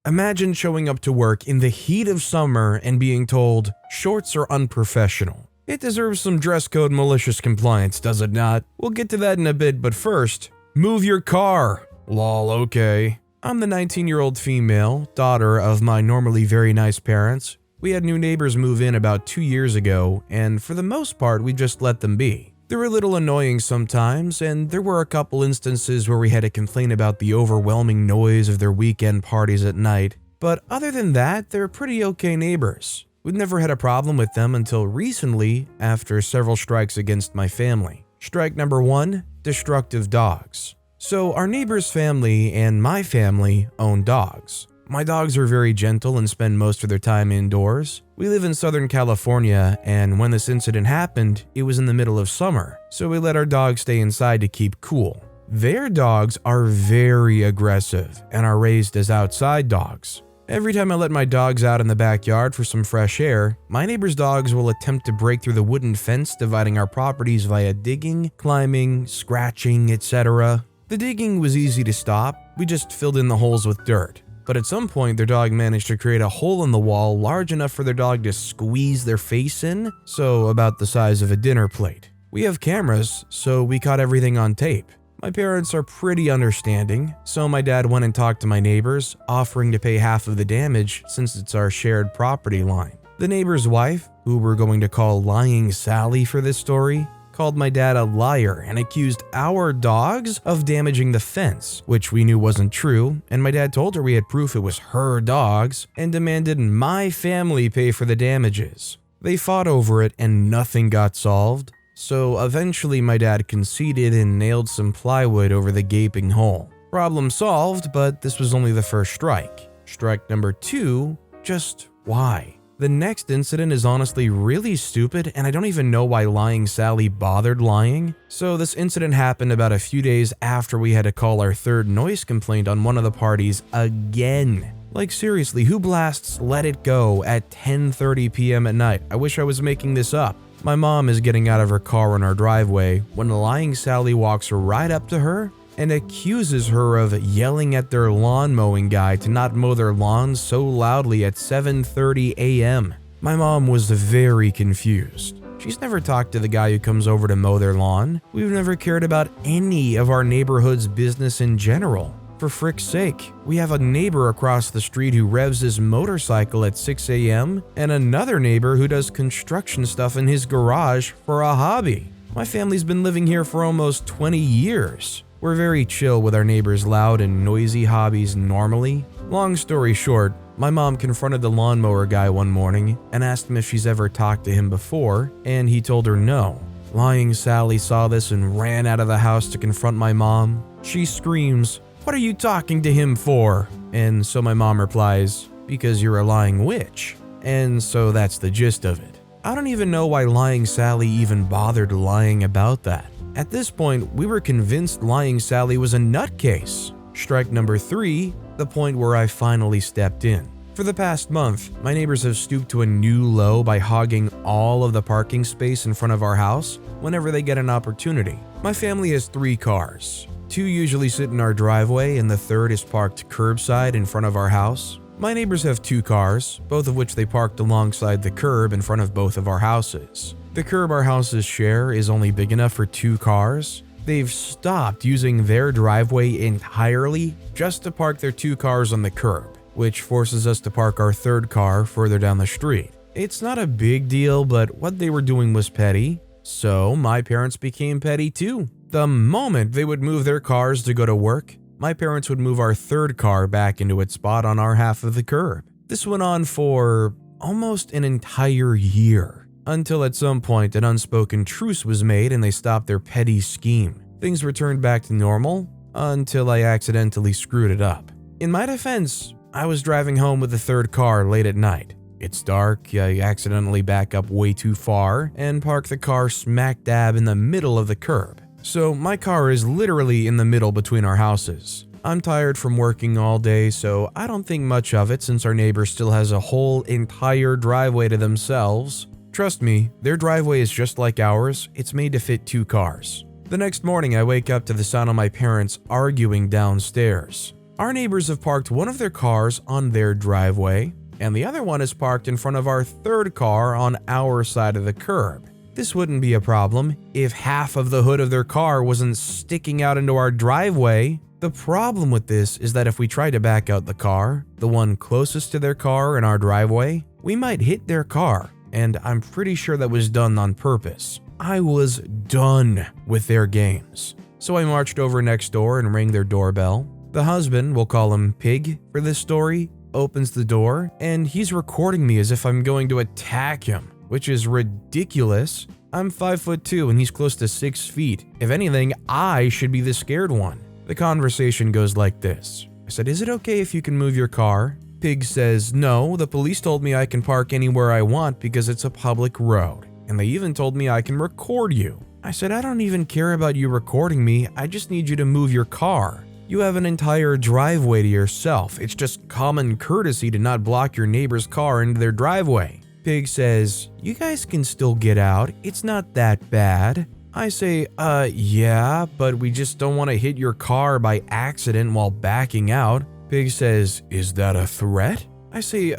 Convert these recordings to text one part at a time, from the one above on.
Imagine showing up to work in the heat of summer and being told, shorts are unprofessional. It deserves some dress code malicious compliance, does it not? We'll get to that in a bit, but first, move your car. Lol, okay. I'm the 19-year-old female, daughter of my normally very nice parents. We had new neighbors move in about 2 years ago, and for the most part, we just let them be. They were a little annoying sometimes, and there were a couple instances where we had to complain about the overwhelming noise of their weekend parties at night. But other than that, they're pretty okay neighbors. We'd never had a problem with them until recently, after several strikes against my family. Strike number 1, destructive dogs. So our neighbor's family and my family own dogs. My dogs are very gentle and spend most of their time indoors. We live in Southern California, and when this incident happened, it was in the middle of summer, so we let our dogs stay inside to keep cool. Their dogs are very aggressive and are raised as outside dogs. Every time I let my dogs out in the backyard for some fresh air, my neighbor's dogs will attempt to break through the wooden fence dividing our properties via digging, climbing, scratching, etc. The digging was easy to stop, we just filled in the holes with dirt. But at some point, their dog managed to create a hole in the wall large enough for their dog to squeeze their face in, so about the size of a dinner plate. We have cameras, so we caught everything on tape. My parents are pretty understanding, so my dad went and talked to my neighbors, offering to pay half of the damage since it's our shared property line. The neighbor's wife, who we're going to call Lying Sally for this story, called my dad a liar and accused our dogs of damaging the fence, which we knew wasn't true, and my dad told her we had proof it was her dogs and demanded my family pay for the damages. They fought over it and nothing got solved, so eventually my dad conceded and nailed some plywood over the gaping hole. Problem solved, but this was only the first strike. Strike number 2, just why? The next incident is honestly really stupid, and I don't even know why Lying Sally bothered lying. So this incident happened about a few days after we had to call our third noise complaint on one of the parties again. Like seriously, who blasts Let It Go at 10:30 p.m. at night? I wish I was making this up. My mom is getting out of her car in our driveway when Lying Sally walks right up to her and accuses her of yelling at their lawn mowing guy to not mow their lawn so loudly at 7:30 a.m. My mom was very confused. She's never talked to the guy who comes over to mow their lawn. We've never cared about any of our neighborhood's business in general. For frick's sake, we have a neighbor across the street who revs his motorcycle at 6 a.m. and another neighbor who does construction stuff in his garage for a hobby. My family's been living here for almost 20 years. We're very chill with our neighbors' loud and noisy hobbies normally. Long story short, my mom confronted the lawnmower guy one morning and asked him if she's ever talked to him before, and he told her no. Lying Sally saw this and ran out of the house to confront my mom. She screams, "What are you talking to him for?" And so my mom replies, "Because you're a lying witch." And so that's the gist of it. I don't even know why Lying Sally even bothered lying about that. At this point, we were convinced Lying Sally was a nutcase. Strike number 3, the point where I finally stepped in. For the past month, my neighbors have stooped to a new low by hogging all of the parking space in front of our house whenever they get an opportunity. My family has 3 cars. 2 usually sit in our driveway and the third is parked curbside in front of our house. My neighbors have 2 cars, both of which they parked alongside the curb in front of both of our houses. The curb our houses share is only big enough for 2 cars. They've stopped using their driveway entirely just to park their 2 cars on the curb, which forces us to park our third car further down the street. It's not a big deal, but what they were doing was petty, so my parents became petty too. The moment they would move their cars to go to work, my parents would move our third car back into its spot on our half of the curb. This went on for almost an entire year. Until at some point an unspoken truce was made and they stopped their petty scheme. Things returned back to normal until I accidentally screwed it up. In my defense, I was driving home with the third car late at night. It's dark, I accidentally back up way too far and park the car smack dab in the middle of the curb. So my car is literally in the middle between our houses. I'm tired from working all day, so I don't think much of it since our neighbor still has a whole entire driveway to themselves. Trust me, their driveway is just like ours, it's made to fit 2 cars. The next morning I wake up to the sound of my parents arguing downstairs. Our neighbors have parked one of their cars on their driveway, and the other one is parked in front of our third car on our side of the curb. This wouldn't be a problem if half of the hood of their car wasn't sticking out into our driveway. The problem with this is that if we try to back out the car, the one closest to their car in our driveway, we might hit their car, and I'm pretty sure that was done on purpose. I was done with their games. So I marched over next door and rang their doorbell. The husband, we'll call him Pig for this story, opens the door, and he's recording me as if I'm going to attack him, which is ridiculous. I'm 5'2" and he's close to 6 feet. If anything, I should be the scared one. The conversation goes like this. I said, "Is it okay if you can move your car?" Pig says, "No, the police told me I can park anywhere I want because it's a public road. And they even told me I can record you." I said, "I don't even care about you recording me. I just need you to move your car. You have an entire driveway to yourself. It's just common courtesy to not block your neighbor's car into their driveway." Pig says, "You guys can still get out. It's not that bad." I say, yeah, but we just don't want to hit your car by accident while backing out." Pig says, "Is that a threat?" I say,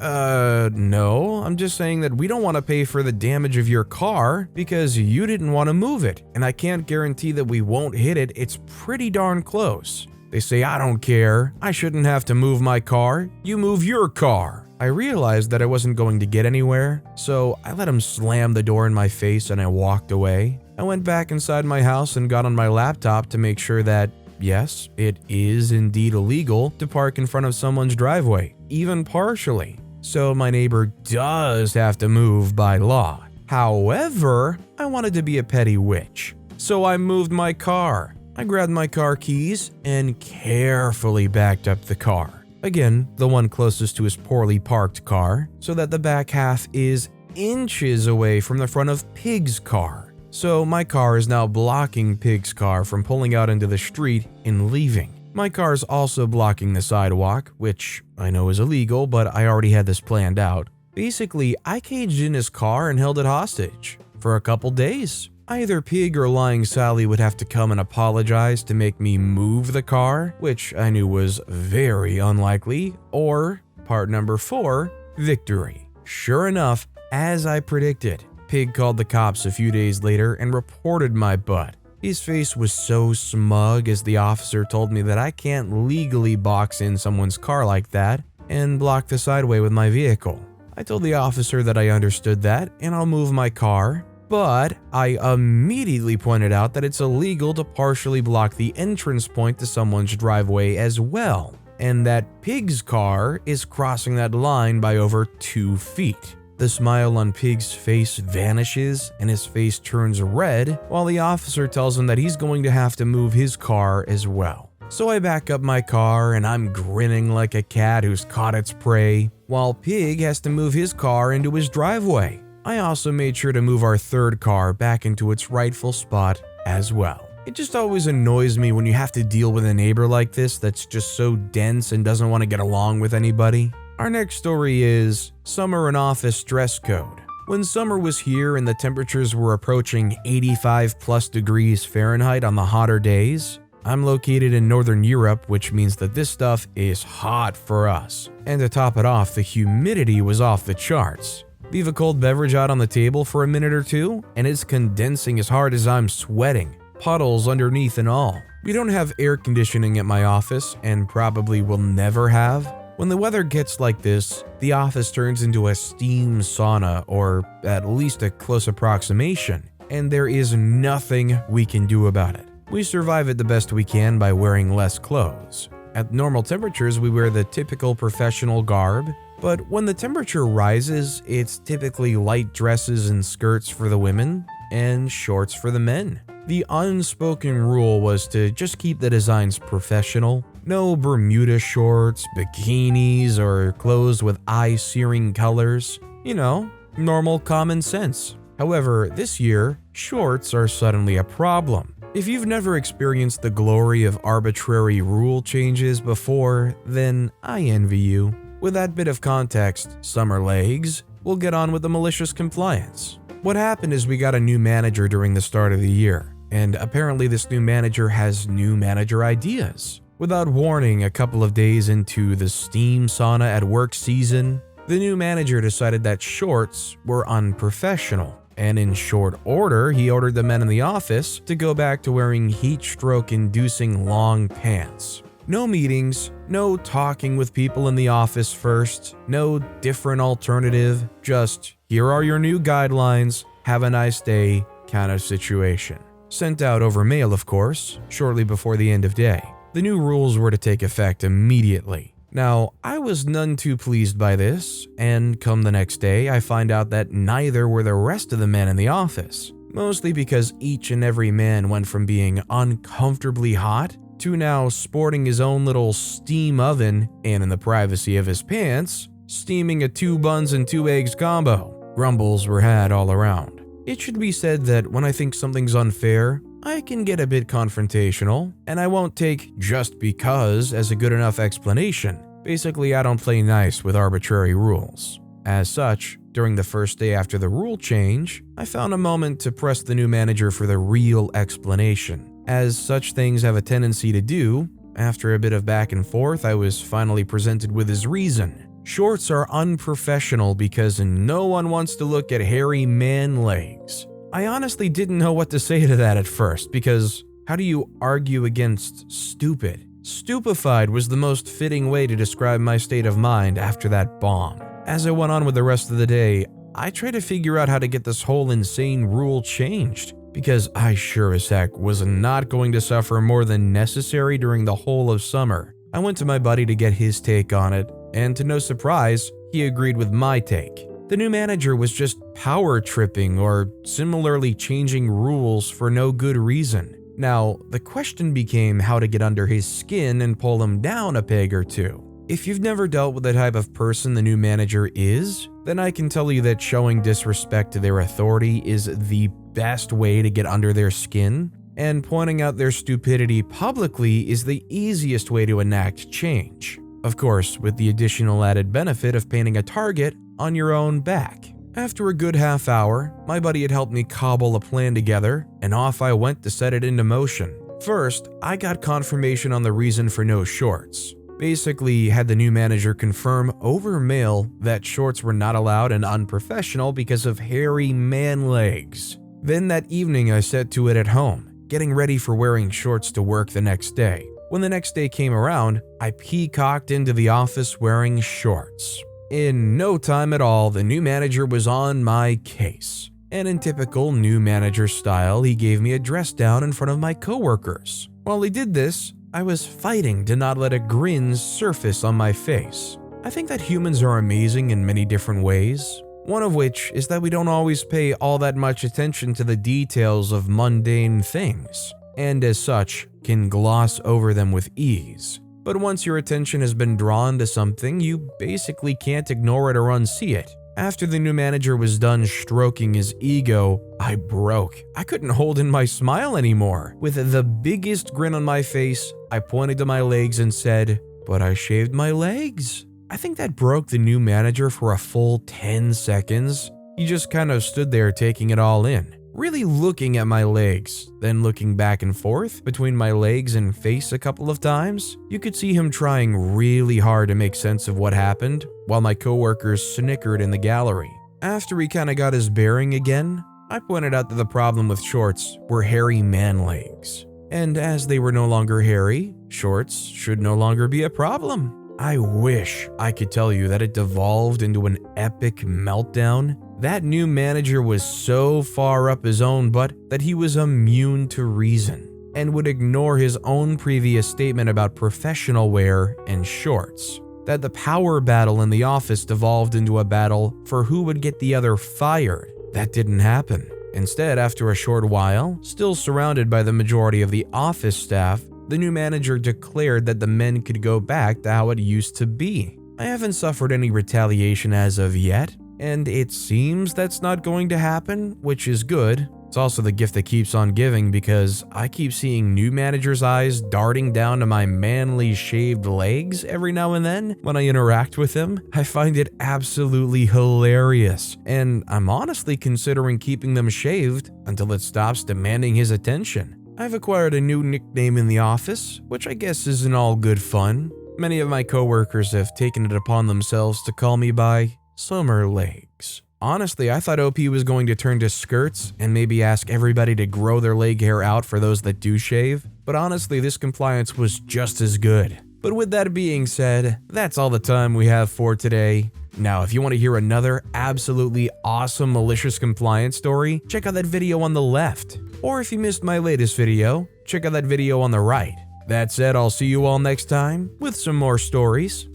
no, I'm just saying that we don't want to pay for the damage of your car because you didn't want to move it, and I can't guarantee that we won't hit it. It's pretty darn close." They say, "I don't care. I shouldn't have to move my car. You move your car." I realized that I wasn't going to get anywhere, so I let him slam the door in my face and I walked away. I went back inside my house and got on my laptop to make sure that, yes, it is indeed illegal to park in front of someone's driveway, even partially. So my neighbor does have to move by law. However, I wanted to be a petty witch, so I moved my car. I grabbed my car keys and carefully backed up the car. Again, the one closest to his poorly parked car, so that the back half is inches away from the front of Pig's car. So my car is now blocking Pig's car from pulling out into the street and leaving. My car is also blocking the sidewalk, which I know is illegal, but I already had this planned out. Basically, I caged in his car and held it hostage for a couple days. Either Pig or Lying Sally would have to come and apologize to make me move the car, which I knew was very unlikely, or, part number 4, victory. Sure enough, as I predicted, Pig called the cops a few days later and reported my butt. His face was so smug as the officer told me that I can't legally box in someone's car like that and block the sideway with my vehicle. I told the officer that I understood that and I'll move my car. But I immediately pointed out that it's illegal to partially block the entrance point to someone's driveway as well, and that Pig's car is crossing that line by over 2 feet. The smile on Pig's face vanishes and his face turns red while the officer tells him that he's going to have to move his car as well. So I back up my car and I'm grinning like a cat who's caught its prey, while Pig has to move his car into his driveway. I also made sure to move our third car back into its rightful spot as well. It just always annoys me when you have to deal with a neighbor like this that's just so dense and doesn't want to get along with anybody. Our next story is Summer in Office Dress Code. When summer was here and the temperatures were approaching 85+ degrees Fahrenheit on the hotter days, I'm located in Northern Europe, which means that this stuff is hot for us. And to top it off, the humidity was off the charts. Leave a cold beverage out on the table for a minute or two, and it's condensing as hard as I'm sweating, puddles underneath and all. We don't have air conditioning at my office, and probably will never have. When the weather gets like this, the office turns into a steam sauna, or at least a close approximation, and there is nothing we can do about it. We survive it the best we can by wearing less clothes. At normal temperatures, we wear the typical professional garb, but when the temperature rises, it's typically light dresses and skirts for the women and shorts for the men. The unspoken rule was to just keep the designs professional. No Bermuda shorts, bikinis, or clothes with eye-searing colors. You know, normal common sense. However, this year, shorts are suddenly a problem. If you've never experienced the glory of arbitrary rule changes before, then I envy you. With that bit of context, summer legs, we'll get on with the malicious compliance. What happened is we got a new manager during the start of the year, and apparently this new manager has new manager ideas. Without warning, a couple of days into the steam sauna at work season, the new manager decided that shorts were unprofessional, and in short order, he ordered the men in the office to go back to wearing heat stroke-inducing long pants. No meetings, no talking with people in the office first, no different alternative, just here are your new guidelines, have a nice day kind of situation. Sent out over mail, of course, shortly before the end of day. The new rules were to take effect immediately. Now, I was none too pleased by this, and come the next day, I find out that neither were the rest of the men in the office. Mostly because each and every man went from being uncomfortably hot to now sporting his own little steam oven and in the privacy of his pants, steaming a 2 buns and 2 eggs combo. Grumbles were had all around. It should be said that when I think something's unfair, I can get a bit confrontational, and I won't take just because as a good enough explanation. Basically, I don't play nice with arbitrary rules. As such, during the first day after the rule change, I found a moment to press the new manager for the real explanation. As such things have a tendency to do, after a bit of back and forth, I was finally presented with his reason. Shorts are unprofessional because no one wants to look at hairy man legs. I honestly didn't know what to say to that at first, because how do you argue against stupid? Stupefied was the most fitting way to describe my state of mind after that bomb. As I went on with the rest of the day, I tried to figure out how to get this whole insane rule changed, because I sure as heck was not going to suffer more than necessary during the whole of summer. I went to my buddy to get his take on it, and to no surprise, he agreed with my take. The new manager was just power tripping or similarly changing rules for no good reason. Now, the question became how to get under his skin and pull him down a peg or two. If you've never dealt with the type of person the new manager is, then I can tell you that showing disrespect to their authority is the best way to get under their skin, and pointing out their stupidity publicly is the easiest way to enact change. Of course, with the additional added benefit of painting a target on your own back. After a good half hour, my buddy had helped me cobble a plan together, and off I went to set it into motion. First, I got confirmation on the reason for no shorts. Basically, had the new manager confirm over mail that shorts were not allowed and unprofessional because of hairy man legs. Then that evening I set to it at home, getting ready for wearing shorts to work the next day. When the next day came around, I peacocked into the office wearing shorts. In no time at all, the new manager was on my case. And in typical new manager style, he gave me a dress down in front of my coworkers. While he did this, I was fighting to not let a grin surface on my face. I think that humans are amazing in many different ways, one of which is that we don't always pay all that much attention to the details of mundane things, and as such, can gloss over them with ease. But once your attention has been drawn to something, you basically can't ignore it or unsee it. After the new manager was done stroking his ego, I broke. I couldn't hold in my smile anymore. With the biggest grin on my face, I pointed to my legs and said, "But I shaved my legs." I think that broke the new manager for a full 10 seconds. He just kind of stood there taking it all in, really looking at my legs, then looking back and forth between my legs and face a couple of times. You could see him trying really hard to make sense of what happened, while my coworkers snickered in the gallery. After he kinda got his bearing again, I pointed out that the problem with shorts were hairy man legs. And as they were no longer hairy, shorts should no longer be a problem. I wish I could tell you that it devolved into an epic meltdown. That new manager was so far up his own butt that he was immune to reason and would ignore his own previous statement about professional wear and shorts. That the power battle in the office devolved into a battle for who would get the other fired. That didn't happen. Instead, after a short while, still surrounded by the majority of the office staff, the new manager declared that the men could go back to how it used to be. I haven't suffered any retaliation as of yet, and it seems that's not going to happen, which is good. It's also the gift that keeps on giving because I keep seeing new managers' eyes darting down to my manly shaved legs every now and then when I interact with him. I find it absolutely hilarious, and I'm honestly considering keeping them shaved until it stops demanding his attention. I've acquired a new nickname in the office, which I guess isn't all good fun. Many of my coworkers have taken it upon themselves to call me by Summer Legs. Honestly, I thought OP was going to turn to skirts and maybe ask everybody to grow their leg hair out for those that do shave, but honestly, this compliance was just as good. But with that being said, that's all the time we have for today. Now, if you want to hear another absolutely awesome malicious compliance story, check out that video on the left. Or if you missed my latest video, check out that video on the right. That said, I'll see you all next time with some more stories.